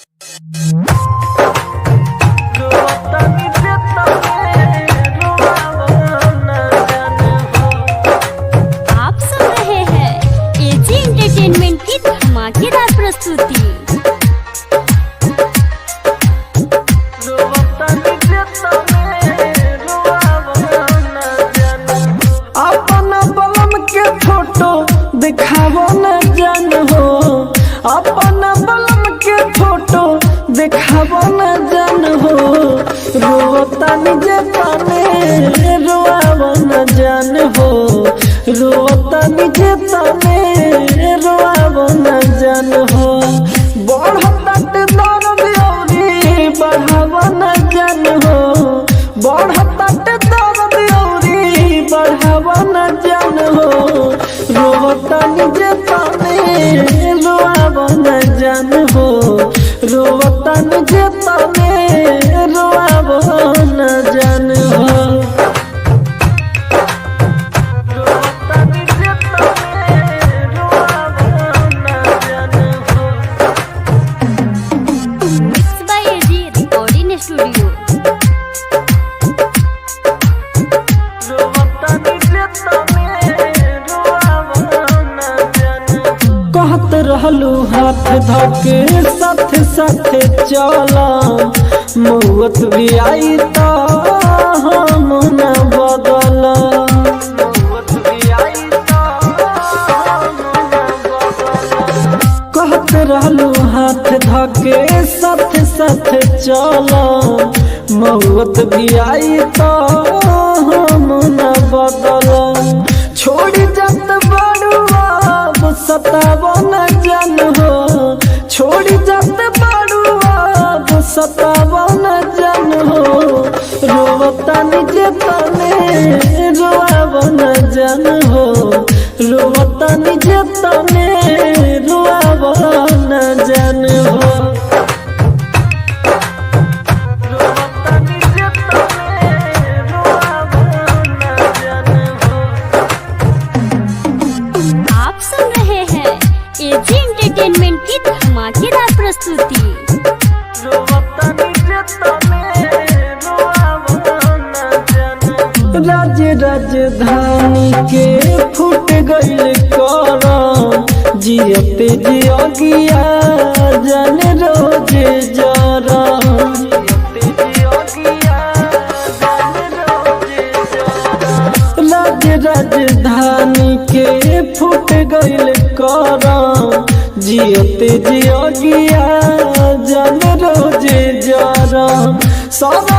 आप सुन रहे हैं एजी एंटरटेनमेंट की धमाकेदार प्रस्तुति। अपना बलम के फोटो दिखावो न जान हो, अपना बलम के फोटो दिखावो न जान हो, रोता निजे तने रोआवो न जान हो, रोता निजे तने रोआवो न जान हो, बढ़त दर्द औरी बढ़ावो न जान हो, बढ़त दर्द औरी बढ़ावो न जान हो, रोता निजे तने रोआवो न जान हो, रोता निजे तने रोआवो न जान हो, रोता निजे तने रोआवो न जान हो। Mix by AG recording studio. कहत रहलू हाथ धके साथ साथ चला, मौत भी आई तो हम न बदला, मौत भी आई तो कहत रहलू हाथ धके साथ साथ चला, मौत भी आई तो हम न बदला, छोड़ी जात बड़ुआ सतावो न जान हो, छोड़ी जात बड़ुआ सतावो न जान हो, रोता निजे तने रोआवो न जान हो, रोता निजे तने रोआवो न जान हो, रोता निजे तने रोआवो न जान हो। आप सुन रहे हैं एजी एंटरटेनमेंट की धमाकेदार प्रस्तुति। राजधानी के फूट गईल कर, जियते जियगिया जान रोज जरा, राजधानी के फूट गईल कर, जियते जियगिया जान रोज जरा, सब